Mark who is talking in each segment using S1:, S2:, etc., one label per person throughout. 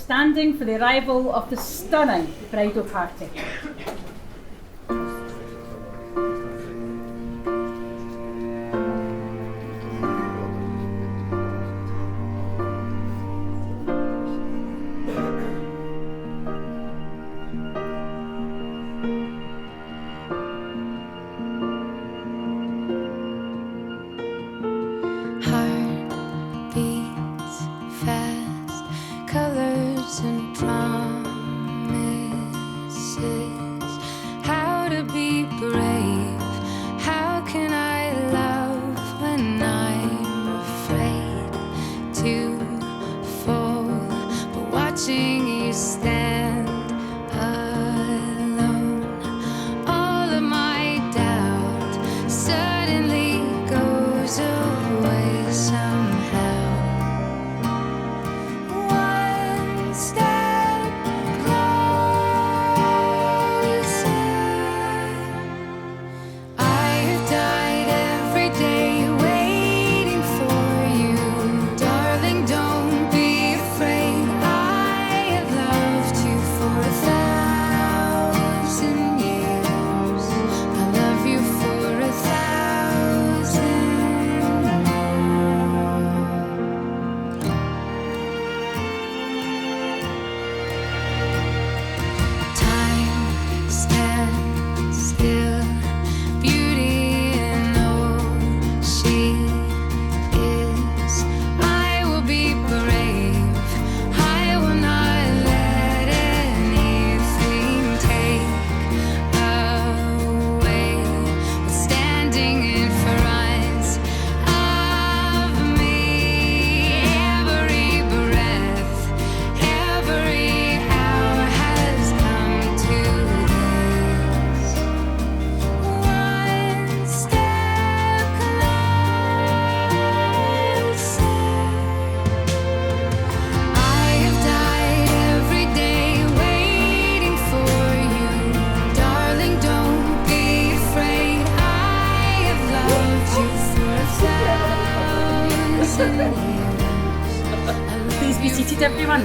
S1: standing for the arrival of the stunning bridal party. Please be seated, everyone.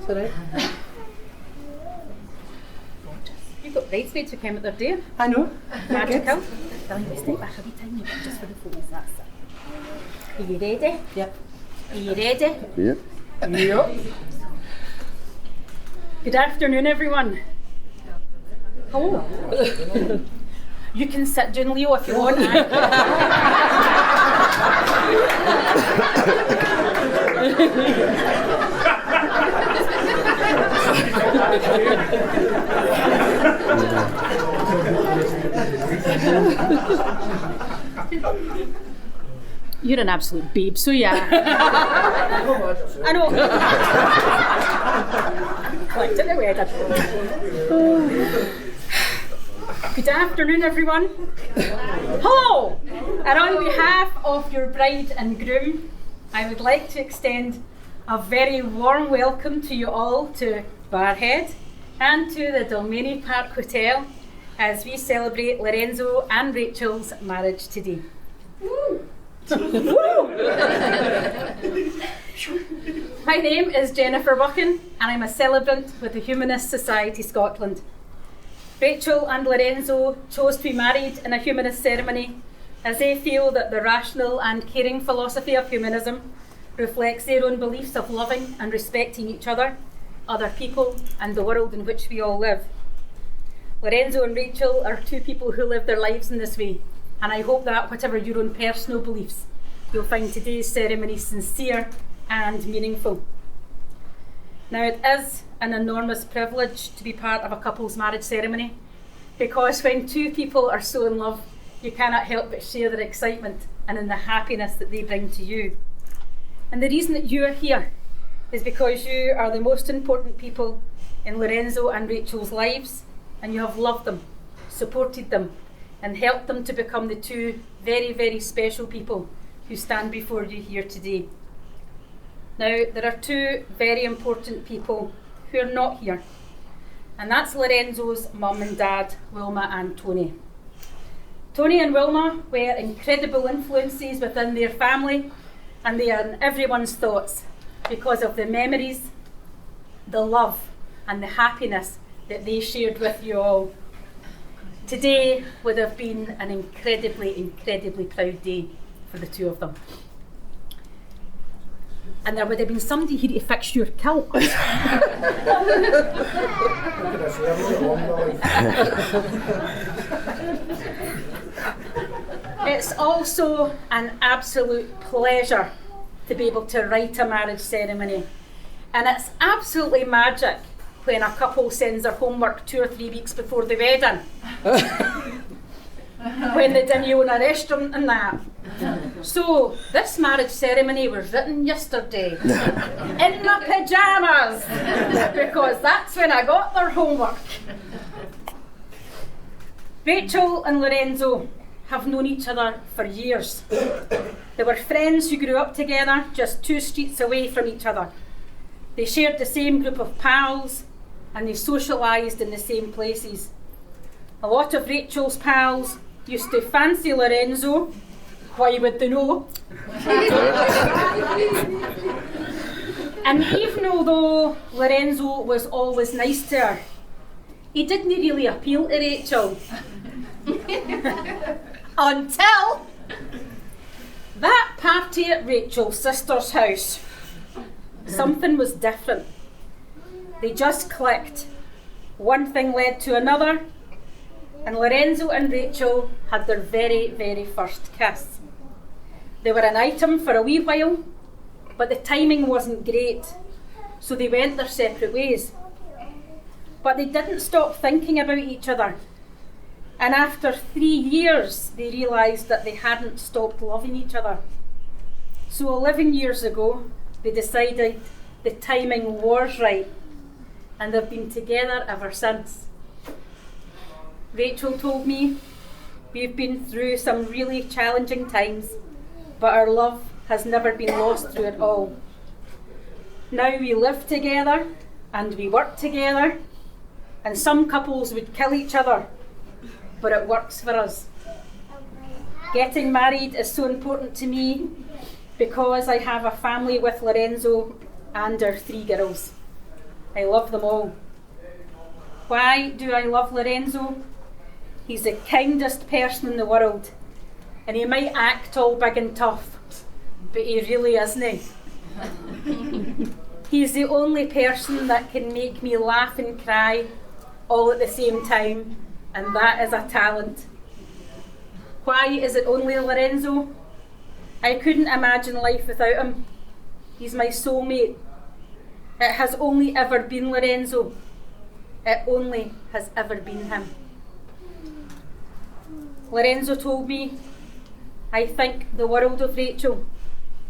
S2: Sorry.
S1: You've got bridesmaids who came at their day.
S2: I know.
S1: Magical. Darling, we stay back a wee tiny bit just for the photos, that's it. Are you ready?
S2: Yep.
S1: Are you ready?
S3: Yep.
S2: Yep.
S1: Good afternoon, everyone. Oh. You can sit down, Leo, if you want. You're an absolute babe, so yeah. I know. Like, didn't we? Good afternoon, everyone. Hello! And on behalf of your bride and groom, I would like to extend a very warm welcome to you all to Barrhead and to the Dalmeny Park Hotel as we celebrate Lorenzo and Rachel's marriage today. Woo! My name is Jennifer Buchan and I'm a celebrant with the Humanist Society Scotland. Rachel and Lorenzo chose to be married in a humanist ceremony as they feel that the rational and caring philosophy of humanism reflects their own beliefs of loving and respecting each other, other people, and the world in which we all live. Lorenzo and Rachel are two people who live their lives in this way, and I hope that, whatever your own personal beliefs, you'll find today's ceremony sincere and meaningful. Now, it is an enormous privilege to be part of a couple's marriage ceremony, because when two people are so in love, you cannot help but share their excitement and in the happiness that they bring to you. And the reason that you are here is because you are the most important people in Lorenzo and Rachel's lives, and you have loved them, supported them, and helped them to become the two very, very special people who stand before you here today. Now, there are two very important people who are not here, and that's Lorenzo's mum and dad, Wilma and Tony. Tony and Wilma were incredible influences within their family, and they are in everyone's thoughts because of the memories, the love and the happiness that they shared with you all. Today would have been an incredibly, incredibly proud day for the two of them. And there would have been somebody here to fix your kilt. It's also an absolute pleasure to be able to write a marriage ceremony. And it's absolutely magic when a couple sends their homework 2 or 3 weeks before the wedding. When they didn't own a restaurant and that. So this marriage ceremony was written yesterday in my pyjamas because that's when I got their homework. Rachel and Lorenzo have known each other for years. They were friends who grew up together just 2 streets away from each other. They shared the same group of pals and they socialised in the same places. A lot of Rachel's pals used to fancy Lorenzo. Why would they know? And even although Lorenzo was always nice to her, he didn't really appeal to Rachel. Until that party at Rachel's sister's house. Something was different. They just clicked. One thing led to another, and Lorenzo and Rachel had their very, very first kiss. They were an item for a wee while, but the timing wasn't great, so they went their separate ways. But they didn't stop thinking about each other, and after 3 years they realised that they hadn't stopped loving each other. So 11 years ago they decided the timing was right, and they've been together ever since. Rachel told me, we've been through some really challenging times, but our love has never been lost through it all. Now we live together and we work together, and some couples would kill each other, but it works for us. Getting married is so important to me because I have a family with Lorenzo and our 3 girls. I love them all. Why do I love Lorenzo? He's the kindest person in the world, and he might act all big and tough, but he really isn't. He's the only person that can make me laugh and cry all at the same time, and that is a talent. Why is it only Lorenzo? I couldn't imagine life without him. He's my soulmate. It has only ever been Lorenzo. It only has ever been him. Lorenzo told me, I think the world of Rachel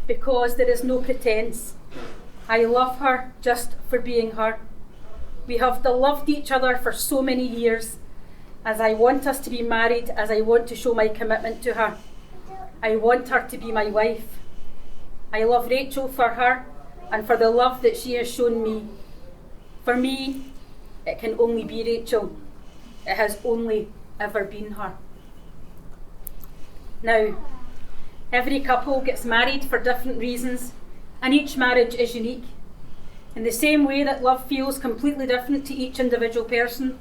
S1: because there is no pretense. I love her just for being her. We have loved each other for so many years, as I want us to be married, as I want to show my commitment to her. I want her to be my wife. I love Rachel for her and for the love that she has shown me. For me, it can only be Rachel. It has only ever been her. Now, every couple gets married for different reasons, and each marriage is unique. In the same way that love feels completely different to each individual person,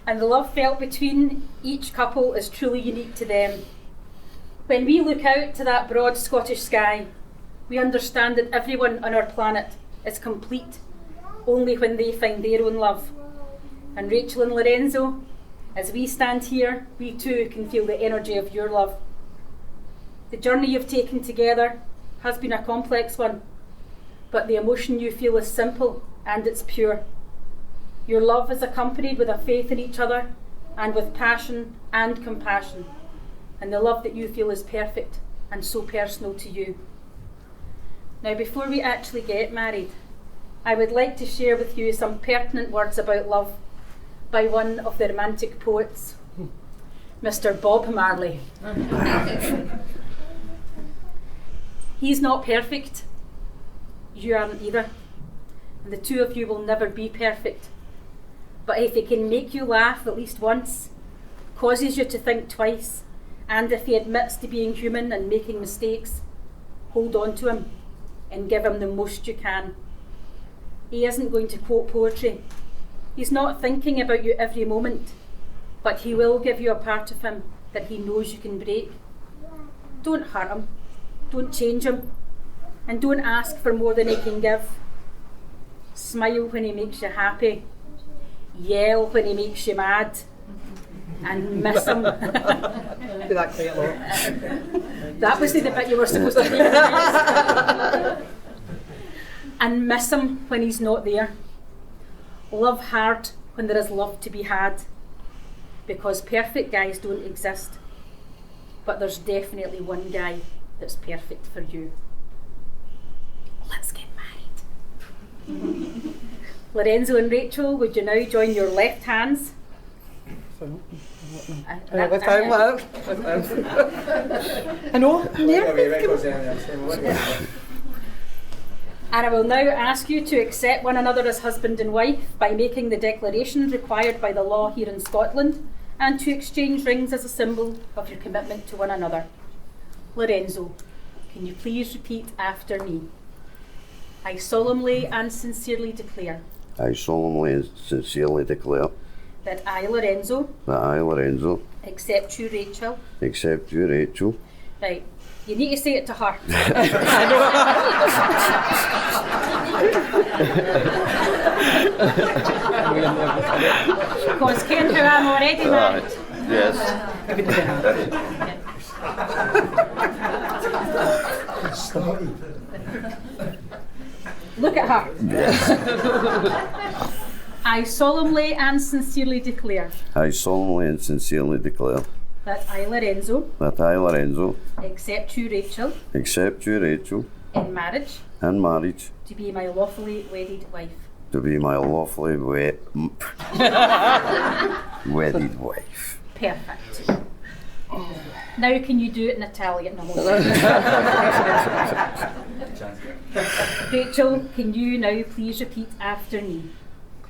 S1: and the love felt between each couple is truly unique to them. When we look out to that broad Scottish sky, we understand that everyone on our planet is complete only when they find their own love. And Rachel and Lorenzo, as we stand here, we too can feel the energy of your love. The journey you've taken together has been a complex one, but the emotion you feel is simple and it's pure. Your love is accompanied with a faith in each other and with passion and compassion. And the love that you feel is perfect and so personal to you. Now, before we actually get married, I would like to share with you some pertinent words about love by one of the romantic poets, Mr. Bob Marley. He's not perfect. You aren't either. And the two of you will never be perfect. But if he can make you laugh at least once, causes you to think twice, And if he admits to being human and making mistakes, hold on to him and give him the most you can. He isn't going to quote poetry. He's not thinking about you every moment, but he will give you a part of him that he knows you can break. Don't hurt him, don't change him, and don't ask for more than he can give. Smile when he makes you happy, yell when he makes you mad, and miss him.
S2: Do that quite a lot.
S1: That was the bit you were supposed to do. And miss him when he's not there. Love hard when there is love to be had, because perfect guys don't exist, but there's definitely one guy that's perfect for you. Let's get married. Lorenzo and Rachel, would you now join your left hands?
S2: Left hand, left. I know.
S1: And I will now ask you to accept one another as husband and wife by making the declaration required by the law here in Scotland, and to exchange rings as a symbol of your commitment to one another. Lorenzo, can you please repeat after me? I solemnly and sincerely declare.
S3: I solemnly and sincerely declare.
S1: That I, Lorenzo.
S3: That I, Lorenzo.
S1: Accept you, Rachel.
S3: Accept you, Rachel.
S1: Right. You need to say it to her. Because Ken, how I'm already married.
S3: Yes.
S1: Look at her.
S3: Yes.
S1: I solemnly and sincerely declare.
S3: I solemnly and sincerely declare.
S1: That I, Lorenzo.
S3: That I, Lorenzo.
S1: Accept you, Rachel.
S3: Accept you, Rachel.
S1: In marriage.
S3: In marriage.
S1: To be my lawfully wedded wife.
S3: To be my lawfully wedded wife.
S1: Perfect. Now can you do it in Italian? No. Rachel, can you now please repeat after me?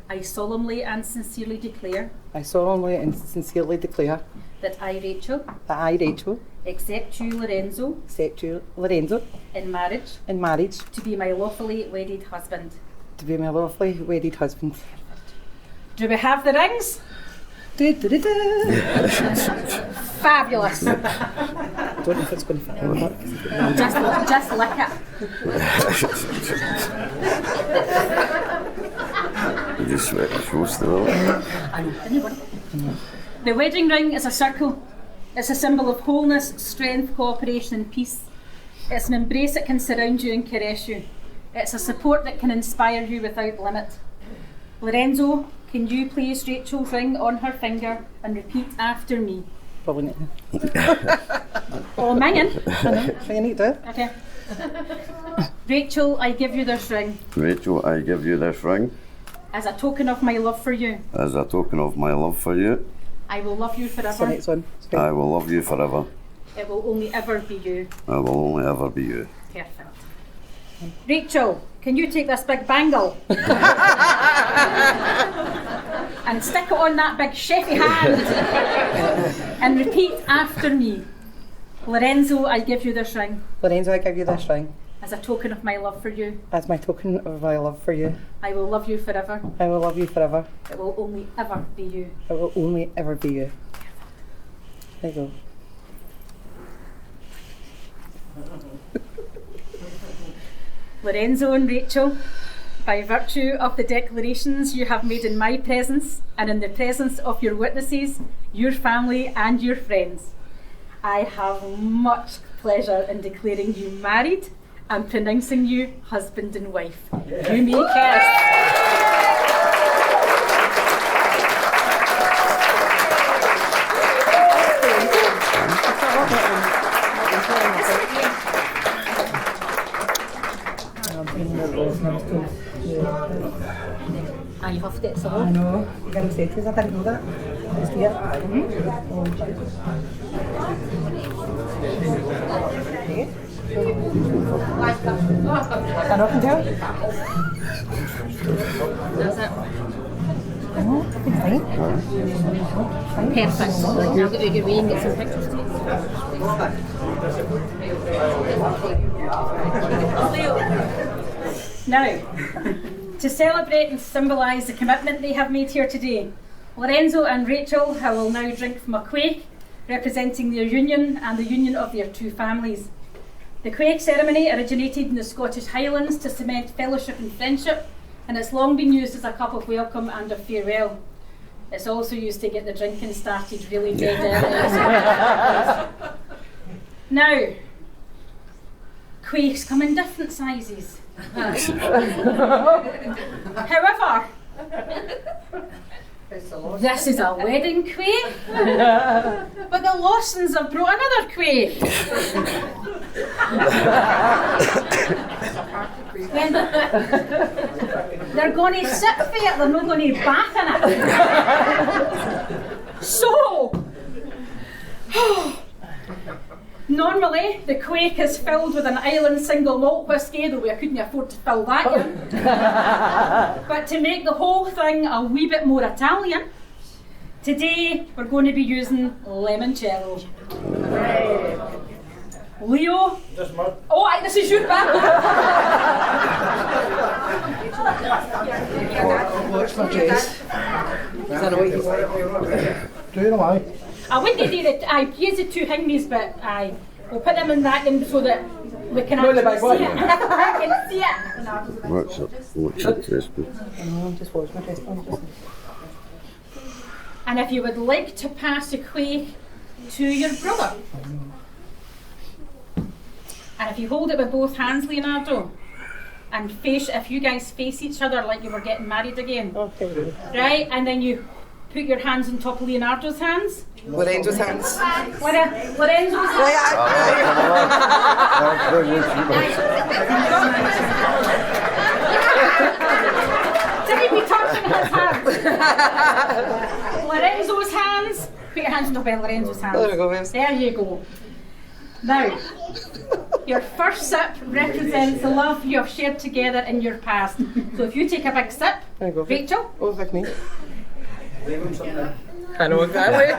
S1: I solemnly and sincerely declare.
S2: I solemnly and sincerely declare.
S1: That I, Rachel.
S2: That I, Rachel.
S1: Accept you, Lorenzo.
S2: Accept you, Lorenzo.
S1: In marriage.
S2: In marriage.
S1: To be my lawfully wedded husband.
S2: To be my lawfully wedded husband.
S1: Do we have the rings? Fabulous.
S2: I don't know if it's going to fit or not.
S1: Just lick it.
S3: You just sweat the shoes though.
S1: The wedding ring is a circle. It's a symbol of wholeness, strength, cooperation and peace. It's an embrace that can surround you and caress you. It's a support that can inspire you without limit. Lorenzo, can you place Rachel's ring on her finger and repeat after me?
S2: Probably not.
S1: Oh, mine.
S2: I need to.
S1: Okay. Rachel, I give you this ring.
S3: Rachel, I give you this ring.
S1: As a token of my love for you.
S3: As a token of my love for you.
S1: I will love you forever.
S2: So next one.
S3: I will love you forever.
S1: It will only ever be you.
S3: I will only ever be you.
S1: Perfect. Rachel, can you take this big bangle and stick it on that big chefy hand and repeat after me? Lorenzo, I give you this ring.
S2: Lorenzo, I give you this ring.
S1: As a token of my love for you.
S2: As my token of my love for you.
S1: I will love you forever.
S2: I will love you forever.
S1: It will only ever be you.
S2: It will only ever be you. There you go.
S1: Lorenzo and Rachel, by virtue of the declarations you have made in my presence and in the presence of your witnesses, your family and your friends, I have much pleasure in declaring you married and pronouncing you husband and wife. You may curse. You have to, so.
S2: I know. You got to say it, I didn't know that. Just here. Stand up and down.
S1: That's it. Perfect. I'll get you a good wee and get some pictures. Now, to celebrate and symbolise the commitment they have made here today, Lorenzo and Rachel will now drink from a quaich, representing their union and the union of their two families. The quaich ceremony originated in the Scottish Highlands to cement fellowship and friendship, and it's long been used as a cup of welcome and of farewell. It's also used to get the drinking started really dead early. Now, quaichs come in different sizes. However, this is a wedding quaich, but the Lawsons have brought another quaich. They're going to sip for it, they're not going to bath in it. So, normally the quaich is filled with an island single malt whisky, though I couldn't afford to fill that in. But to make the whole thing a wee bit more Italian, today we're going to be using limoncello. Leo? Oh, this is your bag.
S2: Watch my dress. Is that a way?
S4: Do you know why?
S1: I wouldn't do that. I use the two hingies, but we'll put them in that in so that we can actually see it. I can see it.
S3: What's your dress?
S2: Just watch my dress.
S1: And if you would like to pass a quaich to your brother, and if you hold it with both hands, Leonardo, and if you guys face each other like you were getting married again, right? And then you put your hands on top of Leonardo's hands.
S2: Lorenzo's hands.
S1: Lorenzo's hands. Did we touch his hands? Lorenzo's hands. Put your hands on top of Lorenzo's hands.
S2: There we go, miss.
S1: There you go. Now, your first sip represents the love you have shared together in your past. So if you take a big sip,
S2: There you go.
S1: Rachel.
S2: Oh, like me. I know exactly.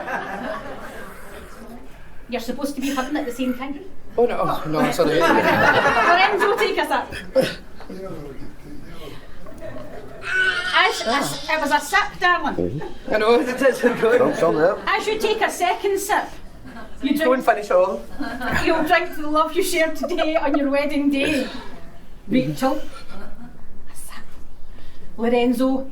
S1: You're supposed to be hugging at the same time.
S2: Oh no, no, sorry.
S1: Lorenzo, take a sip. It was a sip, darling.
S2: I know, it's good.
S1: As you take a second sip, you
S2: Don't
S1: drink,
S2: finish all.
S1: you'll drink the love you shared today on your wedding day. Rachel, a sip. Lorenzo.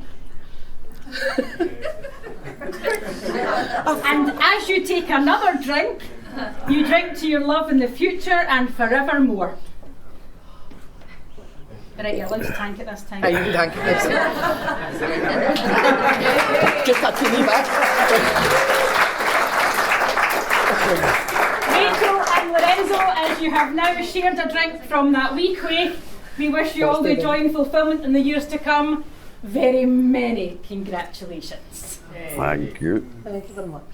S1: And as you take another drink, you drink to your love in the future and forevermore. Right, you're allowed to tank it this time.
S2: You can thank it. Just that teeny back.
S1: Rachel and Lorenzo, as you have now shared a drink from that wee quaich, we wish you all the joy and fulfilment in the years to come. Very many congratulations.
S3: Thank you.
S2: Thank you very much.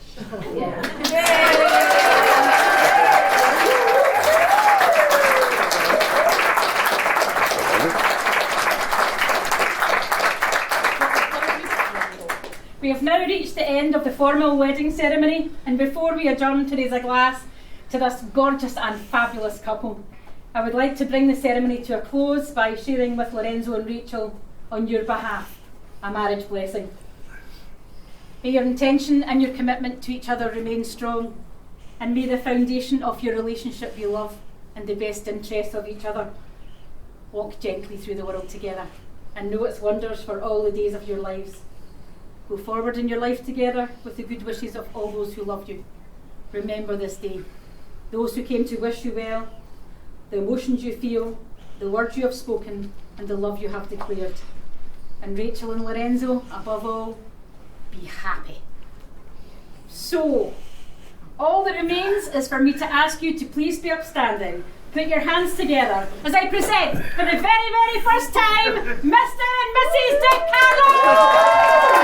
S1: We have now reached the end of the formal wedding ceremony, and before we adjourn to raise a glass to this gorgeous and fabulous couple, I would like to bring the ceremony to a close by sharing with Lorenzo and Rachel on your behalf a marriage blessing. May your intention and your commitment to each other remain strong, and may the foundation of your relationship be love and the best interests of each other. Walk gently through the world together and know its wonders for all the days of your lives. Go forward in your life together with the good wishes of all those who loved you. Remember this day, those who came to wish you well, the emotions you feel, the words you have spoken, and the love you have declared. And Rachel and Lorenzo, above all, be happy. So, all that remains is for me to ask you to please be upstanding. Put your hands together as I present for the very, very first time, Mr. and Mrs. DeCarlo!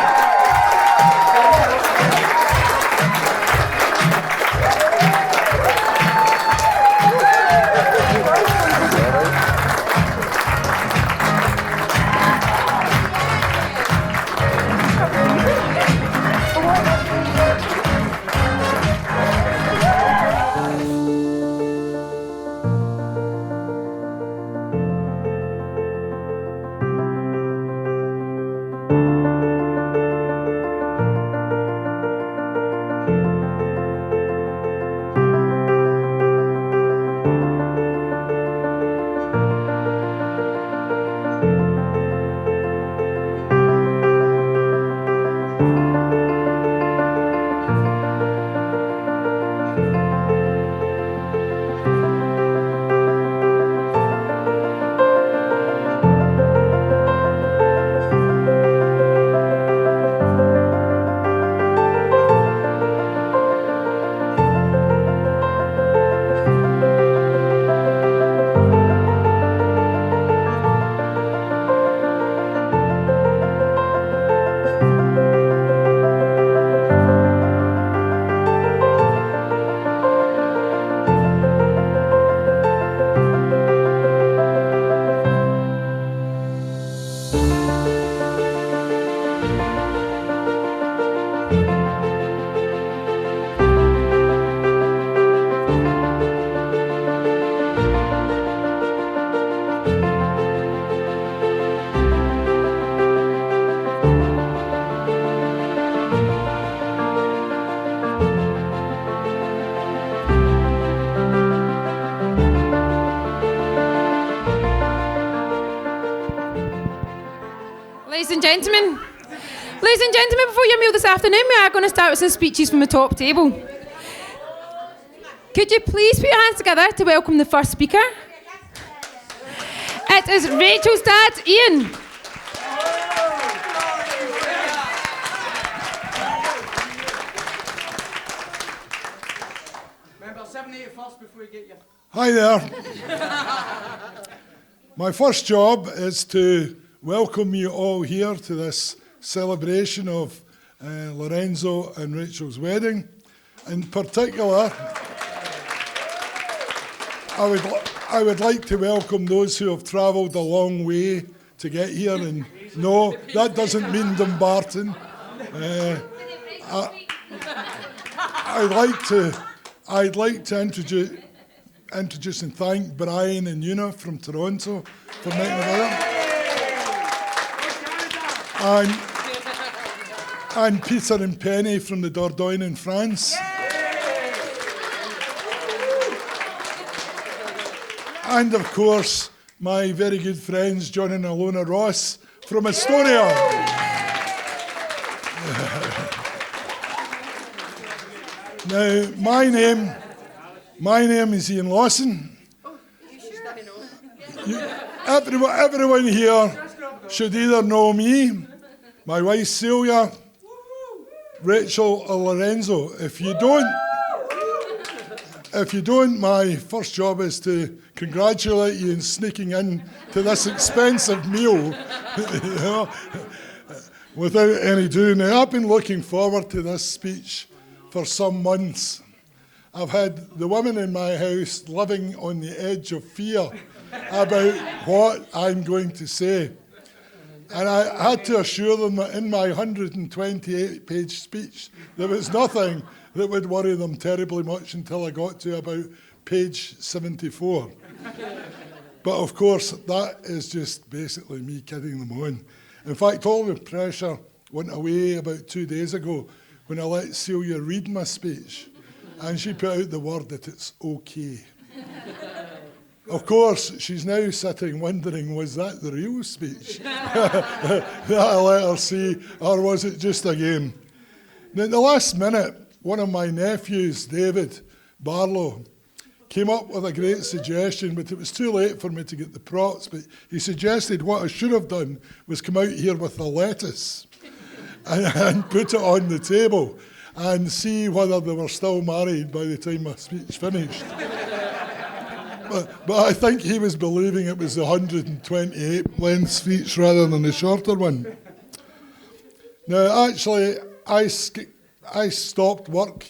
S5: Ladies and gentlemen, before your meal this afternoon, we are going to start with some speeches from the top table. Could you please put your hands together to welcome the first speaker? It is Rachel's dad, Ian.
S6: Remember, 780 first before we get you.
S4: Hi there. My first job is to welcome you all here to this celebration of Lorenzo and Rachel's wedding. In particular, I would like to welcome those who have travelled a long way to get here. And no, that doesn't mean Dumbarton. I'd like to introduce and thank Brian and Una from Toronto for making it there. And Peter and Penny from the Dordogne in France. And of course, my very good friends John and Alona Ross from Estonia. Now, my name is Ian Lawson. Everyone here should either know me, my wife Celia, Rachel or Lorenzo. If you don't, my first job is to congratulate you in sneaking in to this expensive meal, without any doing. Now, I've been looking forward to this speech for some months. I've had the women in my house living on the edge of fear about what I'm going to say. And I had to assure them that in my 128-page speech, there was nothing that would worry them terribly much until I got to about page 74. But of course, that is just basically me kidding them on. In fact, all the pressure went away about 2 days ago when I let Celia read my speech, and she put out the word that it's okay. Of course, she's now sitting wondering, was that the real speech that I let her see, or was it just a game? Now, at the last minute, one of my nephews, David Barlow, came up with a great suggestion, but it was too late for me to get the props. But he suggested what I should have done was come out here with a lettuce and put it on the table and see whether they were still married by the time my speech finished. But I think he was believing it was the 128 length speech rather than the shorter one. Now, actually, I stopped work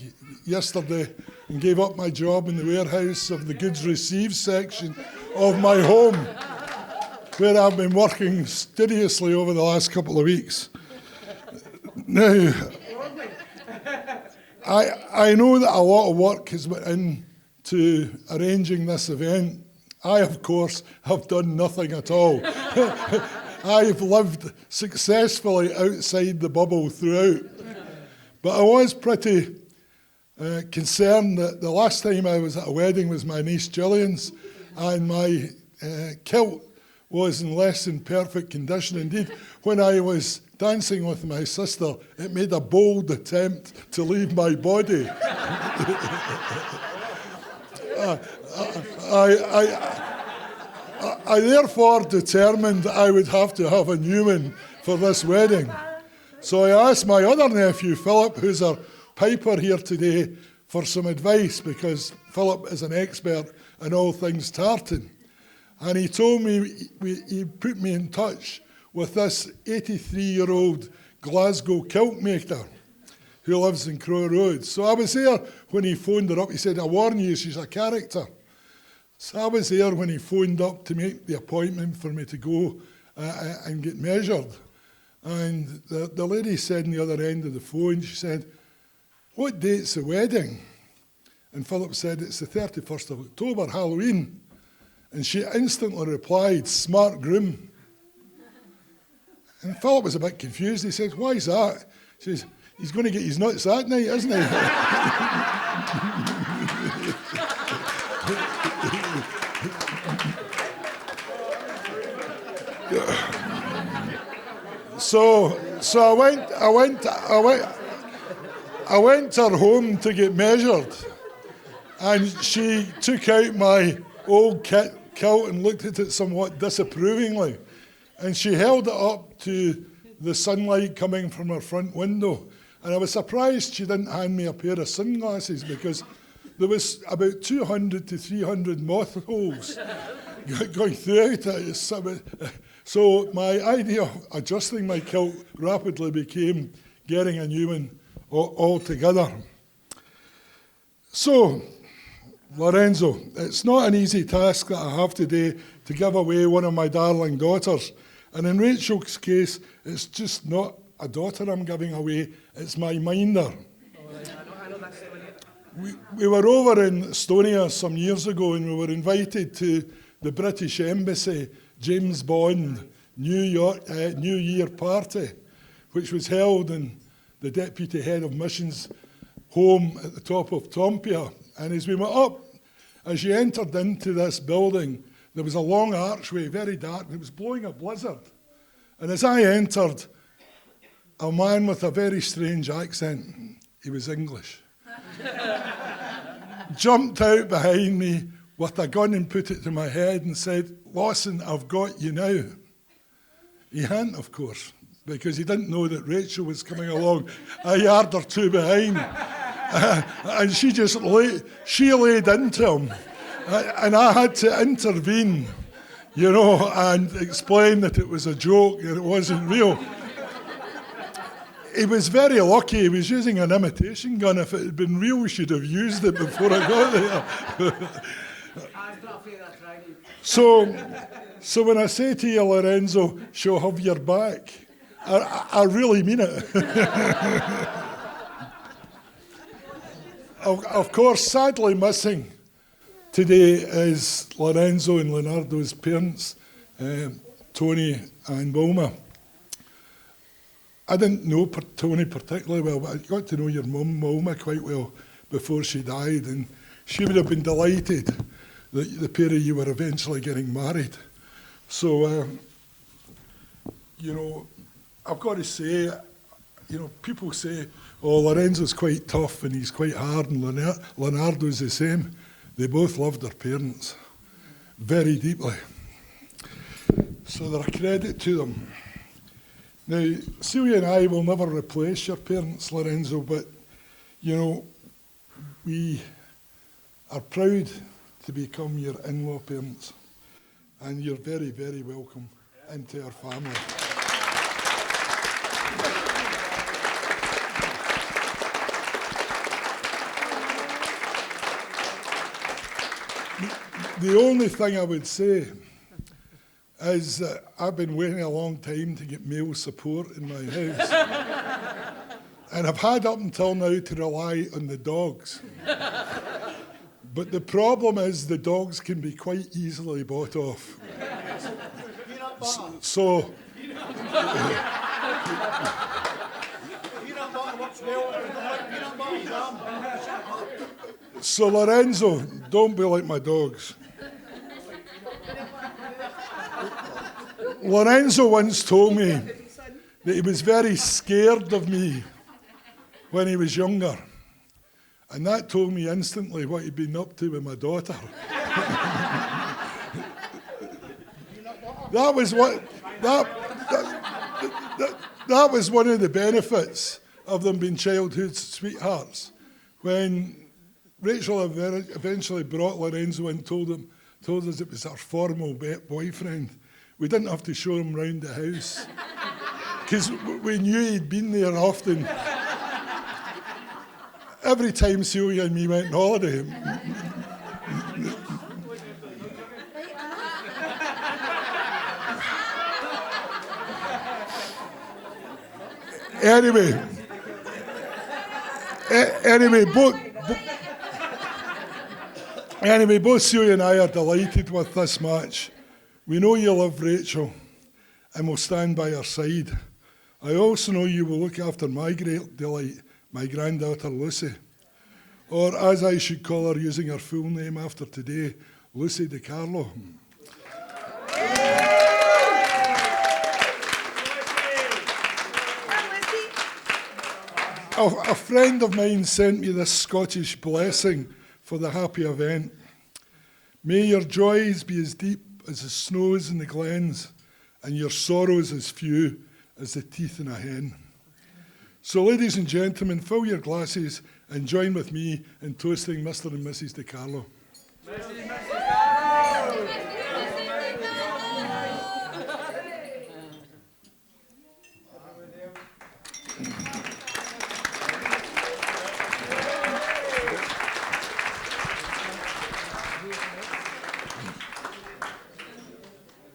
S4: yesterday and gave up my job in the warehouse of the goods received section of my home, where I've been working studiously over the last couple of weeks. Now, I know that a lot of work has went into arranging this event. I, of course, have done nothing at all. I've lived successfully outside the bubble throughout. But I was pretty concerned that the last time I was at a wedding was my niece Gillian's, and my kilt was in less than perfect condition. Indeed, when I was dancing with my sister, it made a bold attempt to leave my body. I therefore determined I would have to have a new one for this wedding. So I asked my other nephew, Philip, who's our piper here today, for some advice, because Philip is an expert in all things tartan. And he told me, he put me in touch with this 83-year-old Glasgow kilt maker who lives in Crow Road. So I was there when he phoned her up. He said, I warn you, she's a character. So I was there when he phoned up to make the appointment for me to go and get measured. And the lady said on the other end of the phone, she said, what date's the wedding? And Philip said, it's the 31st of October, Halloween. And she instantly replied, smart groom. And Philip was a bit confused. He said, why is that? She says, he's going to get his nuts that night, isn't he? So I went to her home to get measured, and she took out my old kilt and looked at it somewhat disapprovingly, and she held it up to the sunlight coming from her front window, and I was surprised she didn't hand me a pair of sunglasses, because there was about 200 to 300 moth holes going throughout it. So my idea of adjusting my kilt rapidly became getting a new one altogether. So, Lorenzo, it's not an easy task that I have today to give away one of my darling daughters. And in Rachel's case, it's just not a daughter I'm giving away, it's my minder. We were over in Estonia some years ago, and we were invited to the British Embassy James Bond New Year party, which was held in the Deputy Head of Missions home at the top of Tompia. And as we went up, as you entered into this building, there was a long archway, very dark, and it was blowing a blizzard. And as I entered, a man with a very strange accent, he was English, jumped out behind me with a gun and put it to my head and said, "Lawson, I've got you now." He hadn't, of course, because he didn't know that Rachel was coming along a yard or two behind. And she laid into him. And I had to intervene, and explain that it was a joke and it wasn't real. He was very lucky. He was using an imitation gun. If it had been real, we should have used it before I got there. So when I say to you, Lorenzo, she'll have your back, I really mean it. Of course, sadly missing today is Lorenzo and Leonardo's parents, Tony and Wilma. I didn't know Tony particularly well, but I got to know your mum, Wilma, quite well before she died, and she would have been delighted that the pair of you were eventually getting married. So, I've got to say, people say, oh, Lorenzo's quite tough and he's quite hard, and Leonardo's the same. They both loved their parents very deeply. So they're a credit to them. Now, Celia and I will never replace your parents, Lorenzo, but, we are proud to become your in-law parents. And you're very, very welcome into our family. The only thing I would say is that I've been waiting a long time to get male support in my house. And I've had up until now to rely on the dogs. But the problem is the dogs can be quite easily bought off. So Lorenzo, don't be like my dogs. Lorenzo once told me that he was very scared of me when he was younger. And that told me instantly what he'd been up to with my daughter. That was one of the benefits of them being childhood sweethearts. When Rachel eventually brought Lorenzo and told us it was her formal boyfriend, we didn't have to show him round the house because we knew he'd been there often. Every time Celia and me went on holiday. Anyway, both Celia and I are delighted with this match. We know you love Rachel and will stand by her side. I also know you will look after my great delight, my granddaughter Lucy, or as I should call her using her full name after today, Lucy DiCarlo. A friend of mine sent me this Scottish blessing for the happy event. May your joys be as deep as the snows in the glens, and your sorrows as few as the teeth in a hen. So, ladies and gentlemen, fill your glasses and join with me in toasting Mr. and Mrs. De Carlo.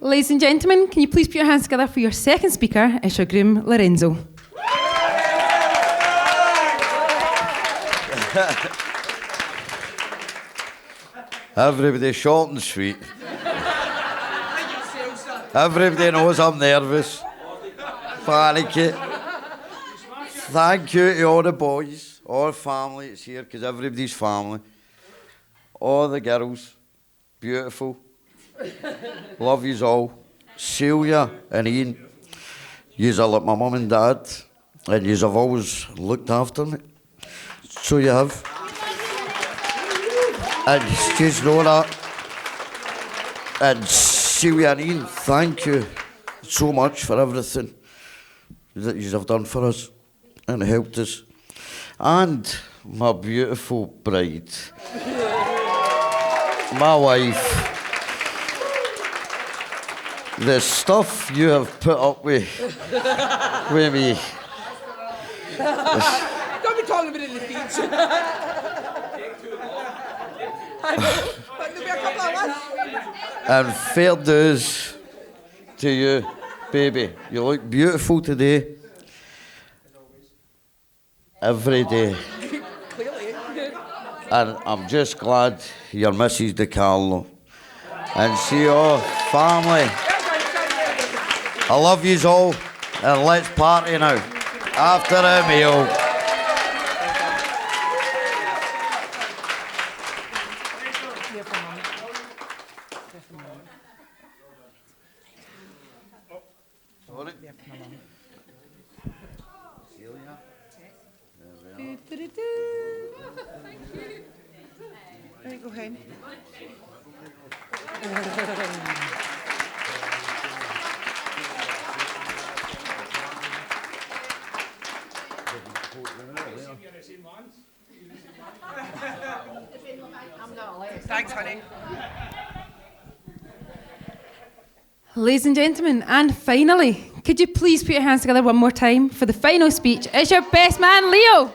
S5: Ladies and gentlemen, can you please put your hands together for your second speaker, it's your groom, Lorenzo.
S7: Everybody short and sweet. Everybody knows I'm nervous. Panicky. Thank you to all the boys, all family that's here, because everybody's family. All the girls, beautiful. Love yous all. Celia and Ian, yous are like my mum and dad, and yous have always looked after me. So you have. And just know that. And Celia and Ian, thank you so much for everything that yous have done for us and helped us. And my beautiful bride, my wife. The stuff you have put up with me.
S6: Don't be talking about it in the feeds. But there'll be a couple of us.
S7: And fair dues to you, baby. You look beautiful today. Every day.
S6: Clearly.
S7: And I'm just glad you're Mrs. De Carlo. And see your family. I love yous all, and let's party now, after a meal. Sorry.
S6: There you go, hen. Thanks, honey.
S5: Ladies and gentlemen, and finally, could you please put your hands together one more time for the final speech? It's your best man, Leo.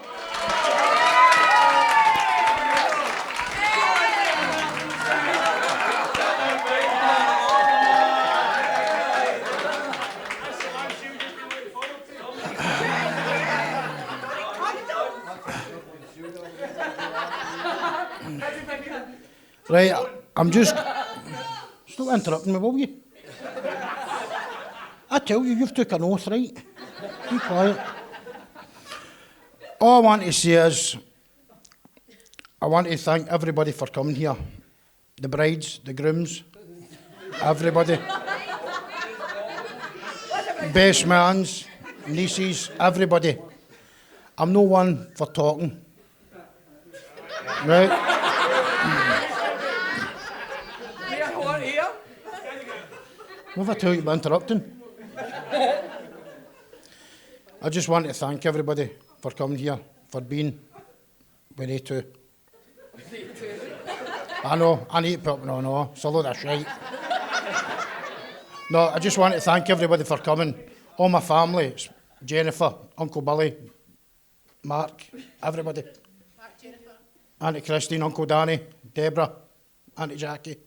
S8: Right, I'm just... Stop interrupting me, will you? I tell you, you've took an oath, right? Be quiet. All I want to say is, I want to thank everybody for coming here. The brides, the grooms, everybody. Best mans, nieces, everybody. I'm no one for talking. Right? What have I told you about interrupting? I just want to thank everybody for coming here, for being with you two. I know, I need to put no, it's a load of shite. No, I just want to thank everybody for coming. All my family, it's Jennifer, Uncle Billy, Mark, everybody.
S5: Mark, Jennifer.
S8: Auntie Christine, Uncle Danny, Deborah, Auntie Jackie.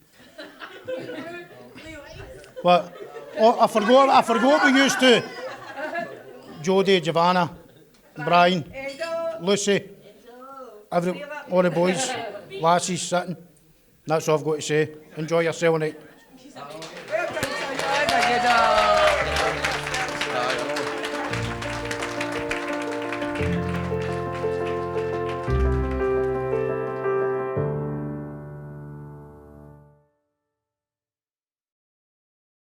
S8: What? Oh, I forgot we used to. Jodie, Giovanna, Brian, Lucy, all the boys, lassies sitting. That's all I've got to say. Enjoy yourself tonight.